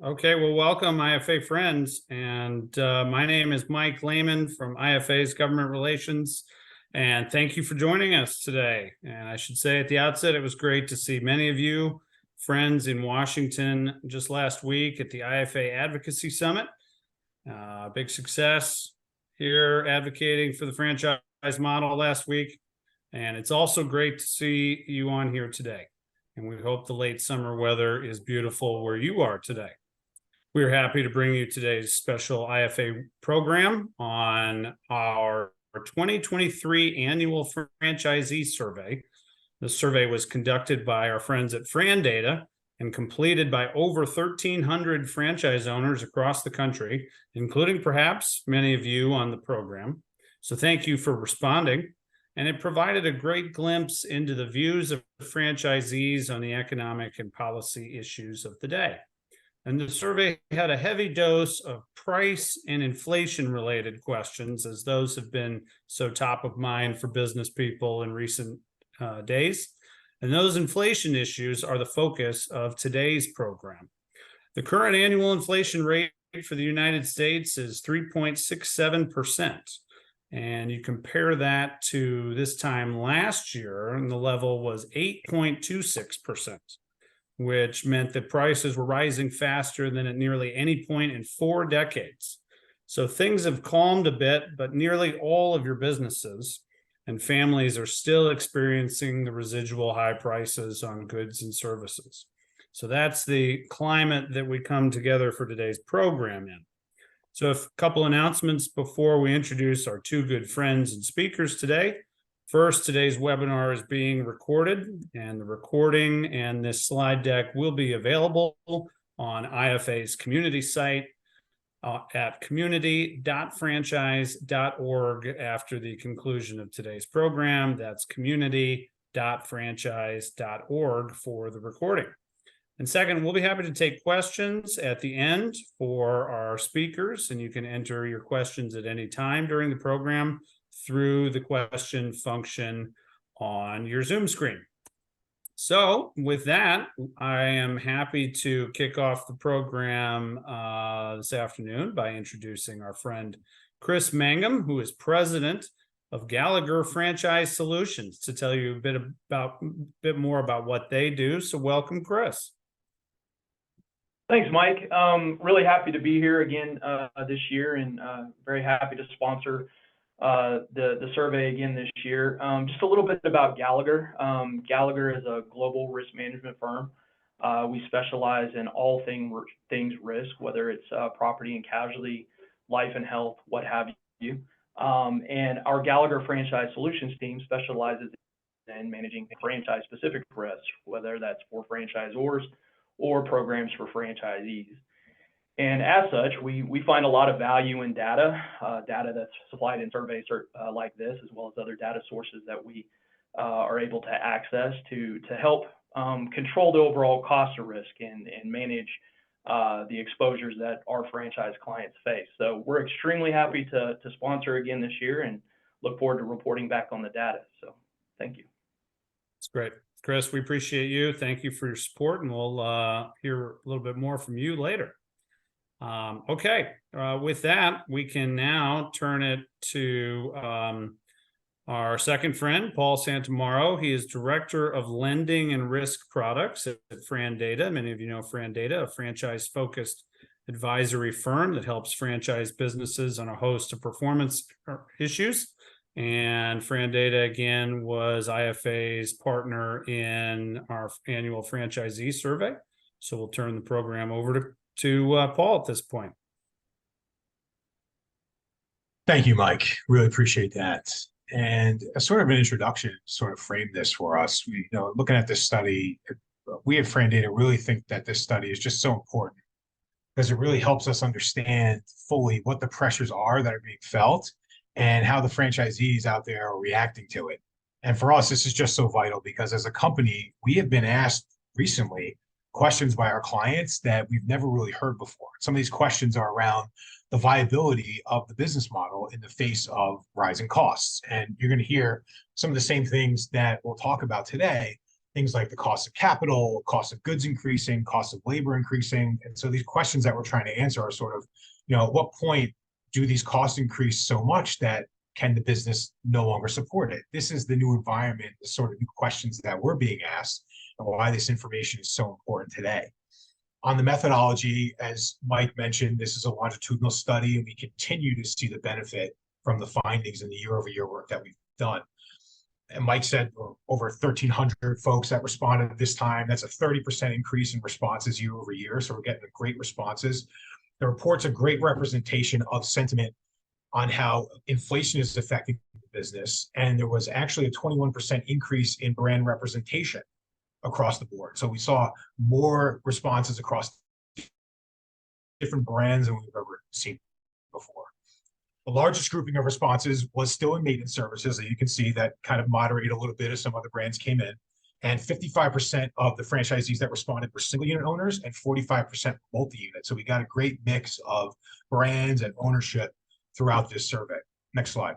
Okay, well, welcome, IFA friends. And my name is Mike Layman from IFA's Government Relations. And thank you for joining us today. And I should say at the outset, it was great to see many of you friends in Washington just last week at the IFA Advocacy Summit. Big success here advocating for the franchise model last week. And it's also great to see you on here today. And we hope the late summer weather is beautiful where you are today. We're happy to bring you today's special IFA program on our 2023 annual franchisee survey. The survey was conducted by our friends at FranData and completed by over 1,300 franchise owners across the country, including perhaps many of you on the program. So thank you for responding. And it provided a great glimpse into the views of franchisees on the economic and policy issues of the day. And the survey had a heavy dose of price and inflation related questions, as those have been so top of mind for business people in recent days. And those inflation issues are the focus of today's program. The current annual inflation rate for the United States is 3.67%. And you compare that to this time last year, and the level was 8.26%. which meant that prices were rising faster than at nearly any point in 4 decades. So things have calmed a bit, but nearly all of your businesses and families are still experiencing the residual high prices on goods and services. So that's the climate that we come together for today's program in. So a couple announcements before we introduce our two good friends and speakers today. First, today's webinar is being recorded, and the recording and this slide deck will be available on IFA's community site at community.franchise.org after the conclusion of today's program. That's community.franchise.org for the recording. And second, we'll be happy to take questions at the end for our speakers, and you can enter your questions at any time during the program through the question function on your Zoom screen. So with that, I am happy to kick off the program this afternoon by introducing our friend Chris Mangum, who is president of Gallagher Franchise Solutions, to tell you a bit more about what they do. So welcome, Chris. Thanks, Mike. Really happy to be here again this year, and very happy to sponsor the survey again this year. Just a little bit about Gallagher. Gallagher is a global risk management firm. We specialize in all things risk, whether it's property and casualty, life and health, what have you. And our Gallagher Franchise Solutions team specializes in managing franchise-specific risks, whether that's for franchisors or programs for franchisees. And as such, we find a lot of value in data that's supplied in surveys like this, as well as other data sources that we are able to access to help control the overall cost of risk and manage the exposures that our franchise clients face. So we're extremely happy to sponsor again this year and look forward to reporting back on the data. So thank you. That's great. Chris, we appreciate you. Thank you for your support, and we'll hear a little bit more from you later. With that, we can now turn it to our second friend, Paul Santamaro. He is Director of Lending and Risk Products at FranData. Many of you know FranData, a franchise-focused advisory firm that helps franchise businesses on a host of performance issues. And FranData, again, was IFA's partner in our annual franchisee survey. So we'll turn the program over to Paul at this point. Thank you, Mike. Really appreciate that. And as sort of an introduction, sort of frame this for us. Looking at this study, we at FranData really think that this study is just so important because it really helps us understand fully what the pressures are that are being felt and how the franchisees out there are reacting to it. And for us, this is just so vital because as a company, we have been asked recently questions by our clients that we've never really heard before. Some of these questions are around the viability of the business model in the face of rising costs. And you're going to hear some of the same things that we'll talk about today, things like the cost of capital, cost of goods increasing, cost of labor increasing. And so these questions that we're trying to answer are sort of, at what point do these costs increase so much that can the business no longer support it? This is the new environment, the sort of new questions that we're being asked, and why this information is so important today. On the methodology, as Mike mentioned, this is a longitudinal study, and we continue to see the benefit from the findings in the year-over-year work that we've done. And Mike said over 1,300 folks that responded this time. That's a 30% increase in responses year over year. So we're getting great responses. The report's a great representation of sentiment on how inflation is affecting the business. And there was actually a 21% increase in brand representation across the board. So we saw more responses across different brands than we've ever seen before. The largest grouping of responses was still in maintenance services. And you can see that kind of moderated a little bit as some other brands came in. And 55% of the franchisees that responded were single unit owners and 45% multi-unit. So we got a great mix of brands and ownership throughout this survey. Next slide.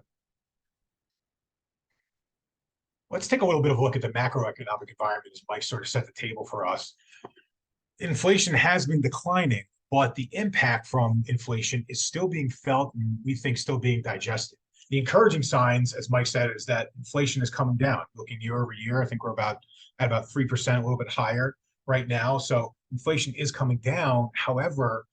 Let's take a little bit of a look at the macroeconomic environment as Mike sort of set the table for us. Inflation has been declining, but the impact from inflation is still being felt and we think still being digested. The encouraging signs, as Mike said, is that inflation is coming down. Looking year over year, I think we're at about 3%, a little bit higher right now. So inflation is coming down. However,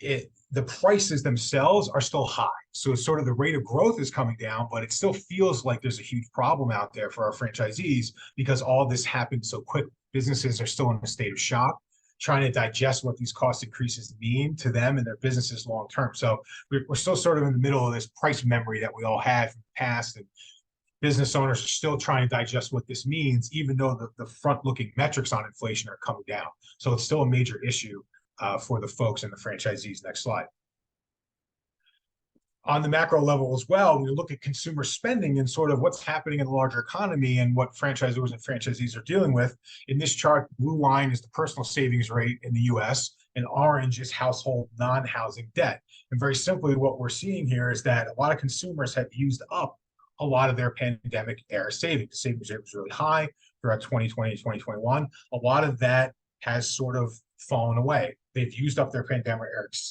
the prices themselves are still high. So it's sort of the rate of growth is coming down, but it still feels like there's a huge problem out there for our franchisees because all this happened so quick. Businesses are still in a state of shock, trying to digest what these cost increases mean to them and their businesses long term. So we're still sort of in the middle of this price memory that we all had from the past, and business owners are still trying to digest what this means, even though the front-looking metrics on inflation are coming down. So it's still a major issue for the folks and the franchisees. Next slide. On the macro level as well, when we look at consumer spending and sort of what's happening in the larger economy and what franchisors and franchisees are dealing with, in this chart, blue line is the personal savings rate in the US, and orange is household non-housing debt. And very simply, what we're seeing here is that a lot of consumers have used up a lot of their pandemic era savings. The savings rate was really high throughout 2020, 2021. A lot of that has sort of fallen away. They've used up their pandemic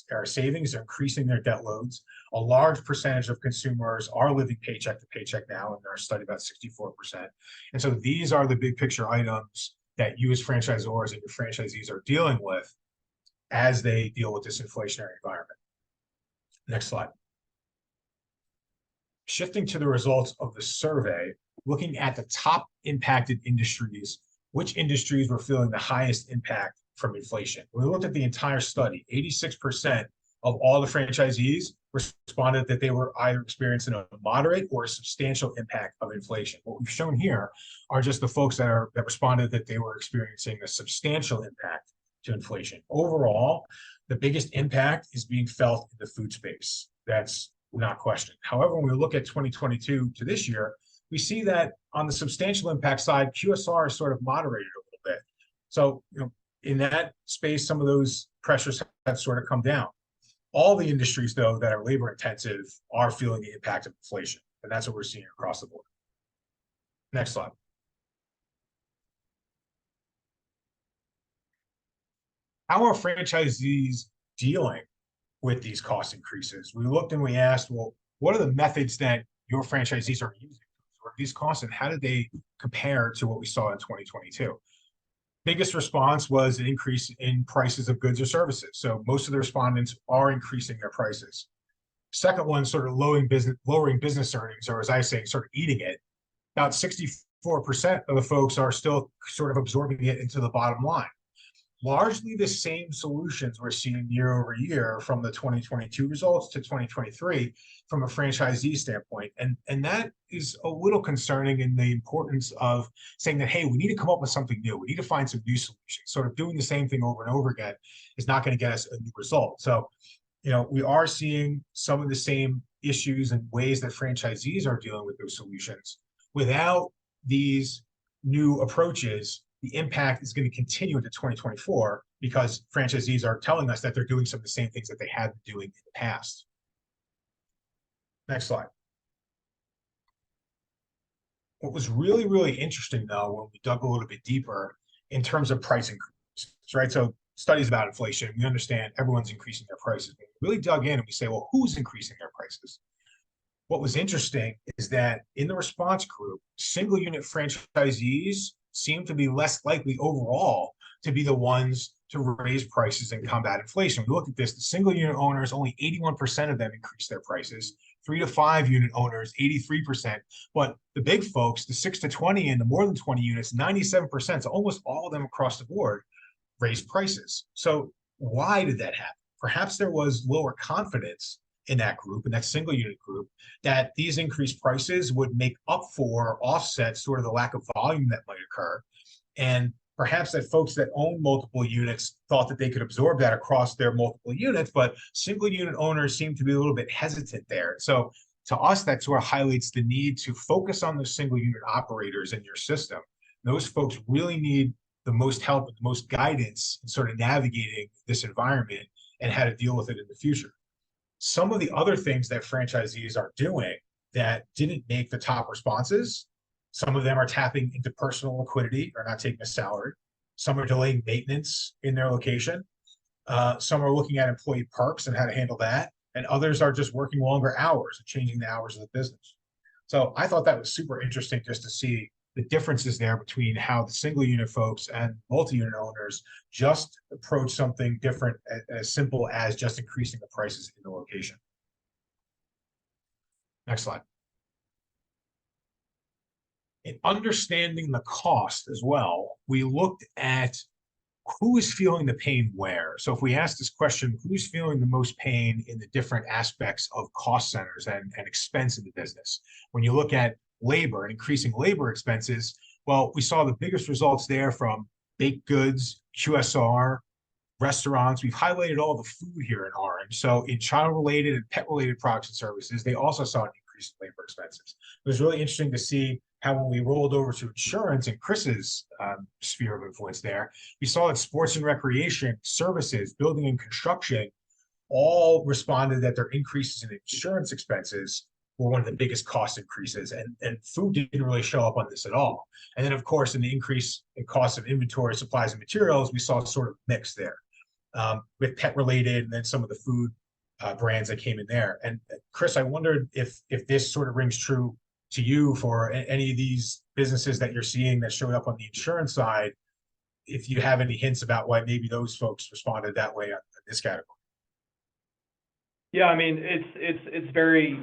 era savings. They're increasing their debt loads. A large percentage of consumers are living paycheck to paycheck now, and there's a study about 64%. And so these are the big picture items that you as franchisors and your franchisees are dealing with as they deal with this inflationary environment. Next slide. Shifting to the results of the survey, looking at the top impacted industries, which industries were feeling the highest impact from inflation. When we looked at the entire study, 86% of all the franchisees responded that they were either experiencing a moderate or a substantial impact of inflation. What we've shown here are just the folks that responded that they were experiencing a substantial impact to inflation. Overall, the biggest impact is being felt in the food space. That's not questioned. However, when we look at 2022 to this year, we see that on the substantial impact side, QSR is sort of moderated a little bit. So, in that space, some of those pressures have sort of come down. All the industries, though, that are labor intensive are feeling the impact of inflation, and that's what we're seeing across the board. Next slide. How are franchisees dealing with these cost increases? We looked and we asked, well, what are the methods that your franchisees are using for these costs, and how did they compare to what we saw in 2022? Biggest response was an increase in prices of goods or services. So most of the respondents are increasing their prices. Second one, sort of lowering business earnings, or as I say, sort of eating it. About 64% of the folks are still sort of absorbing it into the bottom line. Largely the same solutions we're seeing year over year from the 2022 results to 2023 from a franchisee standpoint. And that is a little concerning in the importance of saying that, hey, we need to come up with something new. We need to find some new solutions. Sort of doing the same thing over and over again is not going to get us a new result. So, we are seeing some of the same issues and ways that franchisees are dealing with those solutions. Without these new approaches, the impact is going to continue into 2024 because franchisees are telling us that they're doing some of the same things that they had been doing in the past. Next slide. What was really, really interesting, though, when we dug a little bit deeper in terms of price increases, right? So studies about inflation, we understand everyone's increasing their prices. But we really dug in and we say, well, who's increasing their prices? What was interesting is that in the response group, single unit franchisees seem to be less likely overall to be the ones to raise prices and combat inflation. We looked at this, the single unit owners, only 81% of them increased their prices. 3 to 5 unit owners, 83%. But the big folks, the 6 to 20 and the more than 20 units, 97%. So almost all of them across the board raised prices. So why did that happen? Perhaps there was lower confidence in that group, in that single unit group, that these increased prices would make up for, offset sort of the lack of volume that might occur. And perhaps that folks that own multiple units thought that they could absorb that across their multiple units, but single unit owners seem to be a little bit hesitant there. So to us, that sort of highlights the need to focus on those single unit operators in your system. Those folks really need the most help and the most guidance in sort of navigating this environment and how to deal with it in the future. Some of the other things that franchisees are doing that didn't make the top responses, some of them are tapping into personal liquidity or not taking a salary. Some are delaying maintenance in their location. Some are looking at employee perks and how to handle that. And others are just working longer hours and changing the hours of the business. So I thought that was super interesting just to see the differences there between how the single unit folks and multi-unit owners just approach something different, as simple as just increasing the prices in the location. Next slide. In understanding the cost as well, we looked at who is feeling the pain where. So if we ask this question, who's feeling the most pain in the different aspects of cost centers and expense in the business? When you look at labor and increasing labor expenses, well, we saw the biggest results there from baked goods, QSR, restaurants. We've highlighted all the food here in orange. So in child-related and pet-related products and services, they also saw an increase in labor expenses. It was really interesting to see how when we rolled over to insurance and Chris's sphere of influence there, we saw that sports and recreation, services, building and construction all responded that their increases in insurance expenses were one of the biggest cost increases, and food didn't really show up on this at all. And then, of course, in the increase in cost of inventory, supplies, and materials, we saw sort of mix there with pet related and then some of the food brands that came in there. And Chris, I wondered if this sort of rings true to you for any of these businesses that you're seeing that showed up on the insurance side, if you have any hints about why maybe those folks responded that way on this category. Yeah, I mean, it's very,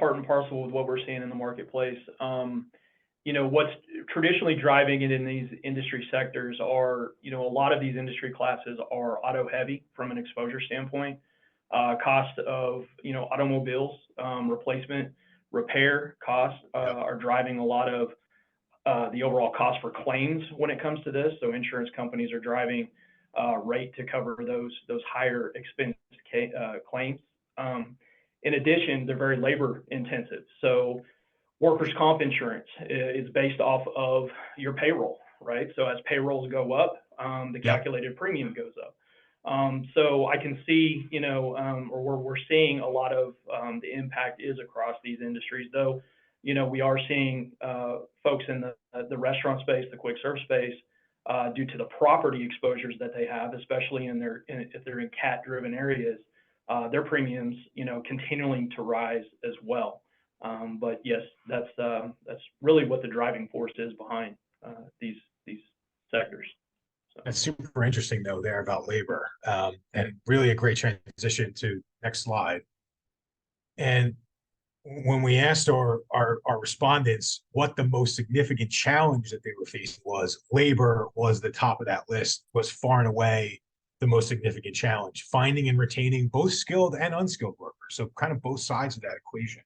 part and parcel with what we're seeing in the marketplace. What's traditionally driving it in these industry sectors are, a lot of these industry classes are auto heavy from an exposure standpoint. Cost of, automobiles, replacement, repair costs are driving a lot of the overall cost for claims when it comes to this. So insurance companies are driving rate to cover those higher expense claims. In addition, they're very labor intensive. So workers' comp insurance is based off of your payroll, right? So as payrolls go up, the calculated premium goes up. So I can see, or we're seeing a lot of the impact is across these industries, though, we are seeing folks in the restaurant space, the quick serve space, due to the property exposures that they have, especially if they're in cat-driven areas, their premiums, continuing to rise as well. But yes, that's really what the driving force is behind these sectors. So. That's super interesting, though, there about labor, and really a great transition to next slide. And when we asked our respondents what the most significant challenge that they were facing was, labor was the top of that list, was far and away the most significant challenge, finding and retaining both skilled and unskilled workers. So kind of both sides of that equation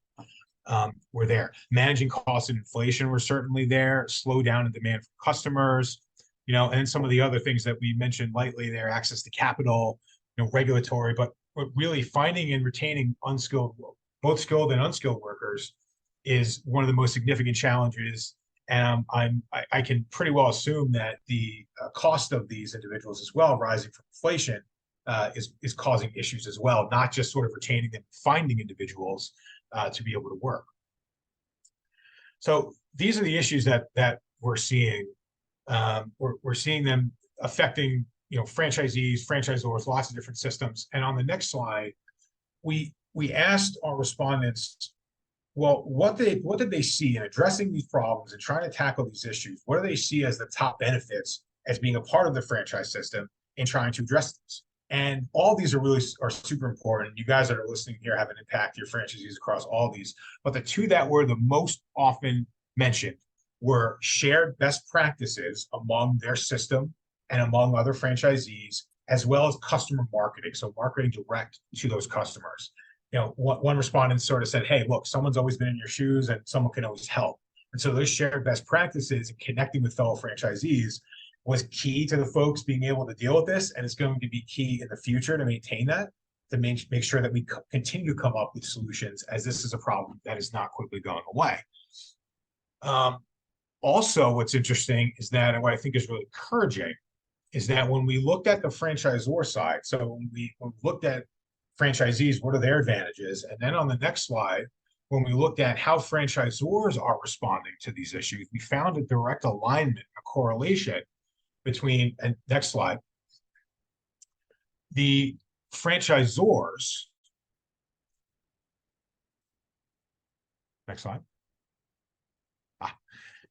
were there. Managing costs and inflation were certainly there, slow down in demand from customers, and some of the other things that we mentioned lightly there, access to capital, regulatory, but really finding and retaining both skilled and unskilled workers is one of the most significant challenges. And I can pretty well assume that the cost of these individuals as well, rising from inflation, is causing issues as well, not just sort of retaining and finding individuals to be able to work. So these are the issues that we're seeing. We're seeing them affecting, franchisees, franchisors, lots of different systems. And on the next slide, we asked our respondents, well, what did they see in addressing these problems and trying to tackle these issues? What do they see as the top benefits as being a part of the franchise system in trying to address this? And all these are super important. You guys that are listening here have an impact your franchisees across all these. But the two that were the most often mentioned were shared best practices among their system and among other franchisees, as well as customer marketing. So marketing direct to those customers. One respondent sort of said, hey, look, someone's always been in your shoes and someone can always help. And so those shared best practices and connecting with fellow franchisees was key to the folks being able to deal with this. And it's going to be key in the future to maintain that, to make sure that we continue to come up with solutions, as this is a problem that is not quickly going away. Also, what's interesting is that, and what I think is really encouraging, is that when we looked at the franchisor side, so when we looked at franchisees, what are their advantages? And then on the next slide, when we looked at how franchisors are responding to these issues, we found a direct alignment, a correlation between, and next slide, the franchisors, next slide.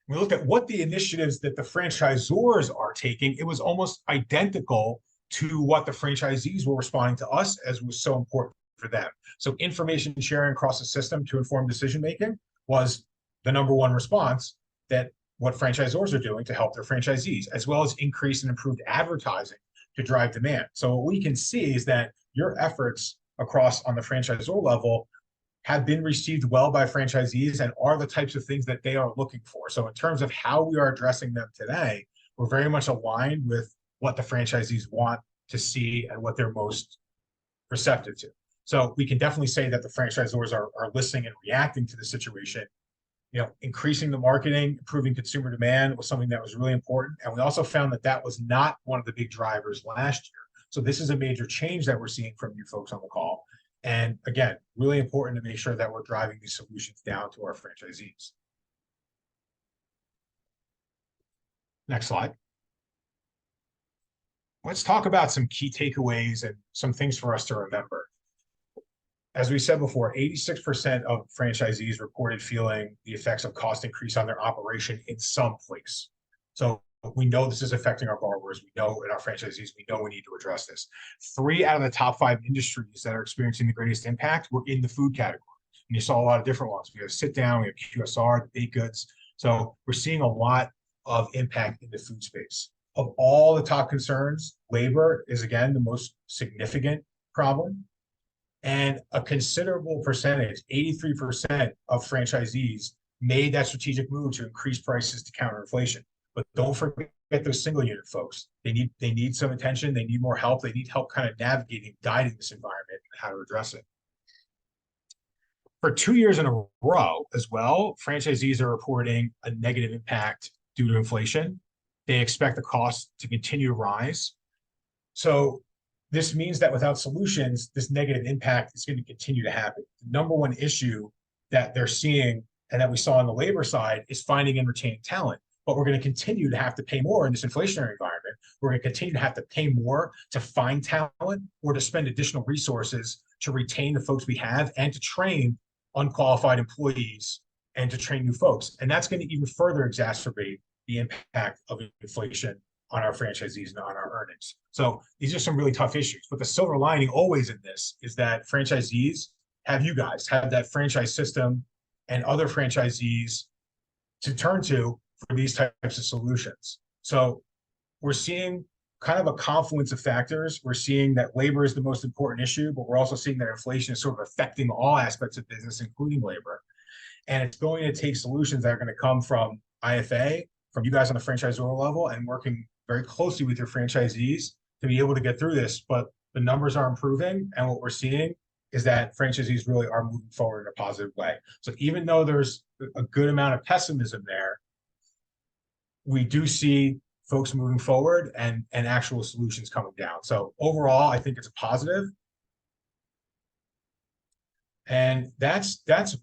We looked at what the initiatives that the franchisors are taking. It was almost identical to what the franchisees were responding to us as was so important for them. So information sharing across the system to inform decision-making was the #1 response, that what franchisors are doing to help their franchisees, as well as increase and improved advertising to drive demand. So what we can see is that your efforts across on the franchisor level have been received well by franchisees and are the types of things that they are looking for. So in terms of how we are addressing them today, we're very much aligned with what the franchisees want to see and what they're most receptive to. So we can definitely say that the franchisors are listening and reacting to the situation. Increasing the marketing, improving consumer demand was something that was really important. And we also found that that was not one of the big drivers last year. So this is a major change that we're seeing from you folks on the call. And again, really important to make sure that we're driving these solutions down to our franchisees. Next slide. Let's talk about some key takeaways and some things for us to remember. As we said before, 86% of franchisees reported feeling the effects of cost increase on their operation in some place. So we know this is affecting our borrowers. We know in our franchisees, we know we need to address this. 3 out of the top 5 industries that are experiencing the greatest impact were in the food category. And you saw a lot of different ones. We have sit down, we have QSR, baked goods. So we're seeing a lot of impact in the food space. Of all the top concerns, labor is again the most significant problem. And a considerable percentage, 83% of franchisees made that strategic move to increase prices to counter inflation. But don't forget those single unit folks. They need some attention. They need more help. They need help kind of navigating, guiding this environment and how to address it. For 2 years in a row as well, franchisees are reporting a negative impact due to inflation. They expect the cost to continue to rise. So this means that without solutions, this negative impact is going to continue to happen. The #1 issue that they're seeing and that we saw on the labor side is finding and retaining talent. But we're going to continue to have to pay more in this inflationary environment. We're going to continue to have to pay more to find talent or to spend additional resources to retain the folks we have and to train unqualified employees and to train new folks. And that's going to even further exacerbate the impact of inflation on our franchisees and on our earnings. So these are some really tough issues. But the silver lining always in this is that franchisees have you guys, have that franchise system and other franchisees to turn to for these types of solutions. So we're seeing kind of a confluence of factors. We're seeing that labor is the most important issue, but we're also seeing that inflation is sort of affecting all aspects of business, including labor. And it's going to take solutions that are going to come from IFA, from you guys on the franchisor level, and working very closely with your franchisees to be able to get through this. But the numbers are improving, and what we're seeing is that franchisees really are moving forward in a positive way. So even though there's a good amount of pessimism there, we do see folks moving forward and actual solutions coming down. So overall, I think it's a positive. And that's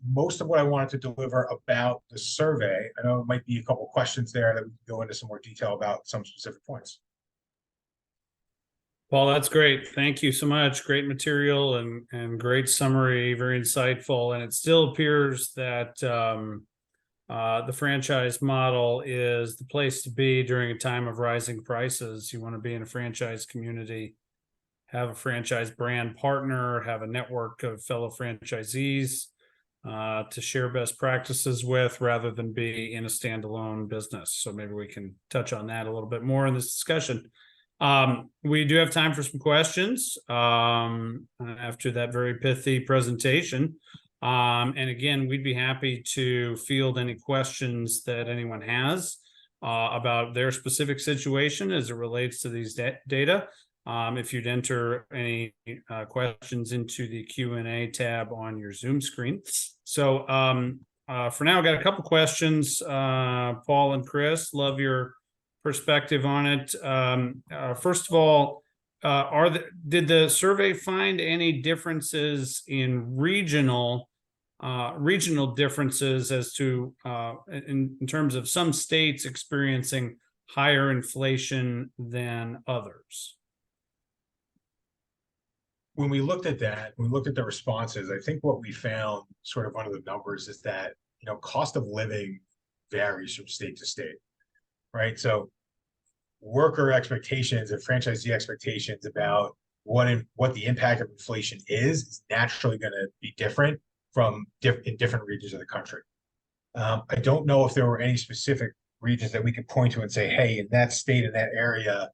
most of what I wanted to deliver about the survey. I know it might be a couple questions there that we can go into some more detail about some specific points. Paul, that's great. Thank you so much. Great material and great summary, very insightful. And it still appears that the franchise model is the place to be during a time of rising prices. You want to be in a franchise community, have a franchise brand partner, have a network of fellow franchisees to share best practices with, rather than be in a standalone business. So maybe we can touch on that a little bit more in this discussion. We do have time for some questions after that very pithy presentation. And again, we'd be happy to field any questions that anyone has about their specific situation as it relates to these data. If you'd enter any questions into the Q&A tab on your Zoom screen. So for now, I've got a couple questions. Paul and Chris, love your perspective on it. First of all, did the survey find any differences in regional differences as to in terms of some states experiencing higher inflation than others? When we looked at that, when we looked at the responses, I think what we found sort of under the numbers is that, cost of living varies from state to state, right? So worker expectations and franchisee expectations about what the impact of inflation is naturally going to be different in different regions of the country. I don't know if there were any specific regions that we could point to and say, hey, in that state, in that area,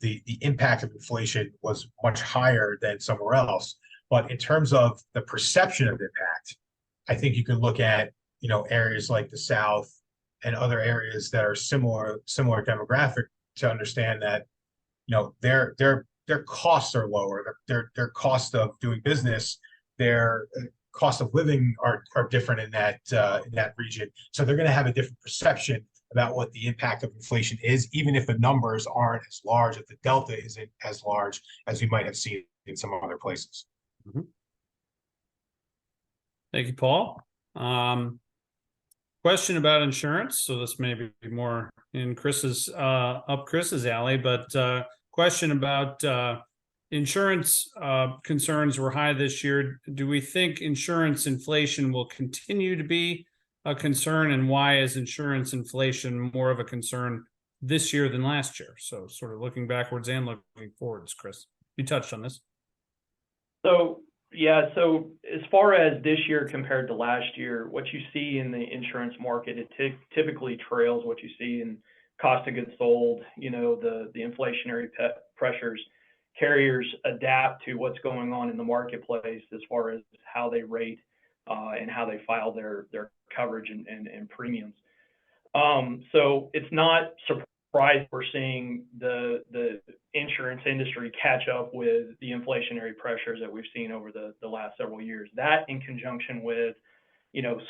the impact of inflation was much higher than somewhere else. But in terms of the perception of impact, I think you can look at, areas like the South and other areas that are similar demographic to understand that, their costs are lower, their cost of doing business, their cost of living are different in that region. So they're going to have a different perception about what the impact of inflation is, even if the numbers aren't as large, if the delta isn't as large as we might have seen in some other places. Mm-hmm. Thank you, Paul. Question about insurance. So this may be more in Chris's alley, but question about insurance concerns were high this year. Do we think insurance inflation will continue to be a concern, and why is insurance inflation more of a concern this year than last year? So sort of looking backwards and looking forwards, Chris, you touched on this. So yeah, so as far as this year compared to last year, what you see in the insurance market, it typically trails what you see in cost of goods sold, the inflationary pressures. Carriers adapt to what's going on in the marketplace as far as how they rate and how they file their coverage and premiums. So it's not surprising we're seeing the insurance industry catch up with the inflationary pressures that we've seen over the last several years. That in conjunction with,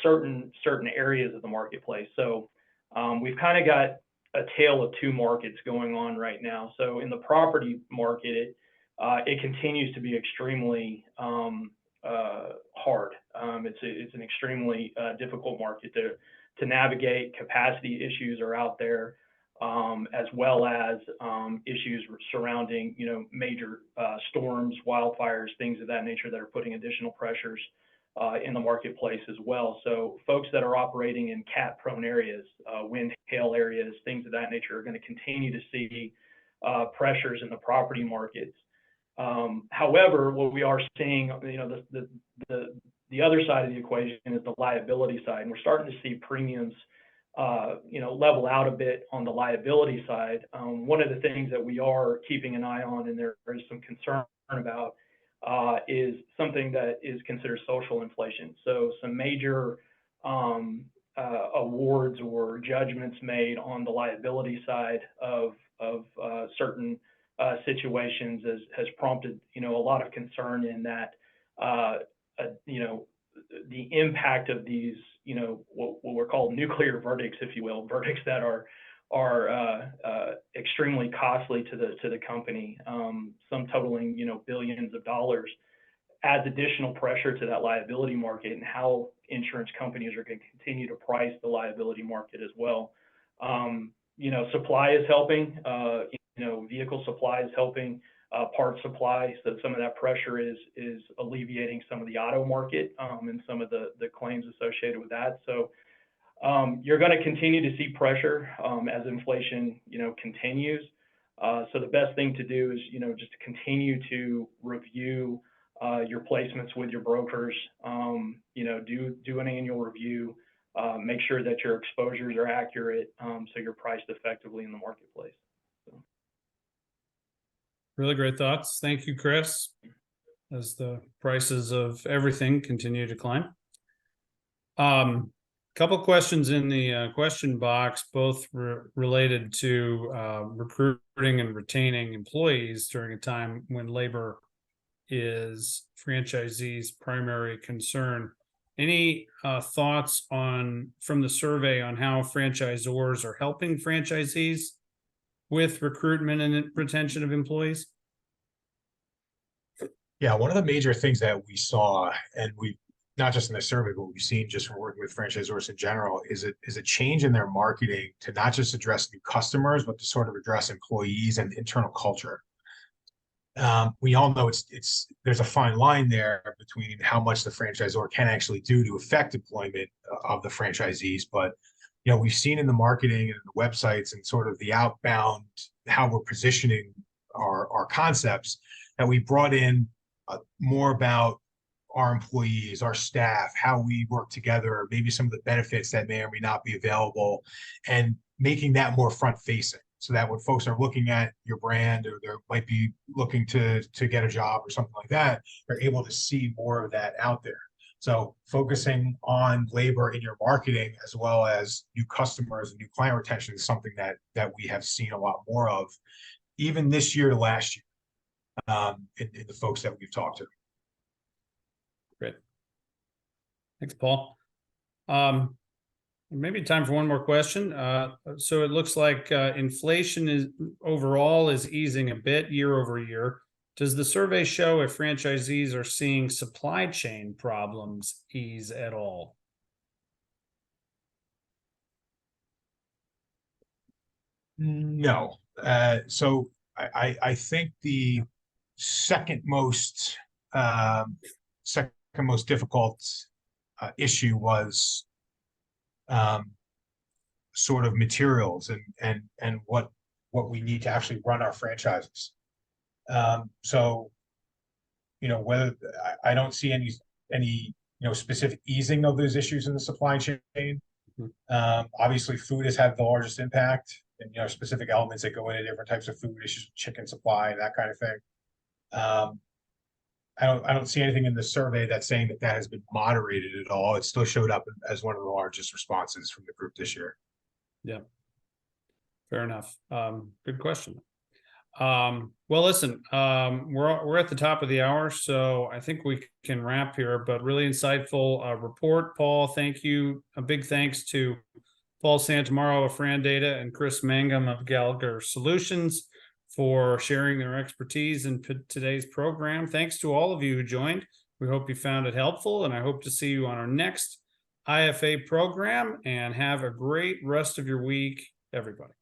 certain areas of the marketplace. So we've kind of got a tale of two markets going on right now. So in the property market, it continues to be extremely hard. It's an extremely difficult market to navigate. Capacity issues are out there, as well as issues surrounding, major storms, wildfires, things of that nature that are putting additional pressures in the marketplace as well. So folks that are operating in cat-prone areas, wind, hail areas, things of that nature are going to continue to see pressures in the property markets. However, what we are seeing, the other side of the equation is the liability side, and we're starting to see premiums, level out a bit on the liability side. One of the things that we are keeping an eye on, and there is some concern about, is something that is considered social inflation. So some major awards or judgments made on the liability side of certain situations has prompted, a lot of concern in that, the impact of these, what were called nuclear verdicts, if you will, verdicts that are extremely costly to the company, some totaling, billions of dollars. adds additional pressure to that liability market and how insurance companies are going to continue to price the liability market as well. Supply is helping, vehicle supply is helping, part supply. So some of that pressure is alleviating some of the auto market and some of the claims associated with that. So you're going to continue to see pressure as inflation, continues. So the best thing to do is, just to continue to review your placements with your brokers, do an annual review, make sure that your exposures are accurate, so you're priced effectively in the marketplace. So. Really great thoughts. Thank you, Chris, as the prices of everything continue to climb. Couple questions in the question box, both related to recruiting and retaining employees during a time when labor is franchisees' primary concern. Any thoughts from the survey on how franchisors are helping franchisees with recruitment and retention of employees? Yeah, one of the major things that we saw, and we not just in the survey, but we've seen just from working with franchisors in general, is a change in their marketing to not just address new customers, but to sort of address employees and internal culture. We all know there's a fine line there between how much the franchisor can actually do to affect employment of the franchisees. But we've seen in the marketing and the websites and sort of the outbound, how we're positioning our concepts, that we brought in more about our employees, our staff, how we work together, maybe some of the benefits that may or may not be available, and making that more front facing, so that when folks are looking at your brand, or they might be looking to get a job or something like that, they're able to see more of that out there. So focusing on labor in your marketing, as well as new customers and new client retention, is something that we have seen a lot more of, even this year to last year, in the folks that we've talked to. Great. Thanks, Paul. Maybe time for one more question. So it looks like inflation overall is easing a bit year over year. Does the survey show if franchisees are seeing supply chain problems ease at all? No. So I think the second most difficult issue was sort of materials and what we need to actually run our franchises. So whether I don't see any specific easing of those issues in the supply chain. Obviously food has had the largest impact, and specific elements that go into different types of food issues, chicken supply, that kind of thing. I don't see anything in the survey that's saying that has been moderated at all. It still showed up as one of the largest responses from the group this year. Yeah, fair enough. Good question. Well, listen, we're at the top of the hour, so I think we can wrap here, but really insightful report, Paul. Thank you. A big thanks to Paul Santamaro of Frandata and Chris Mangum of Gallagher Solutions for sharing their expertise in today's program. Thanks to all of you who joined. We hope you found it helpful, and I hope to see you on our next IFA program, and have a great rest of your week, everybody.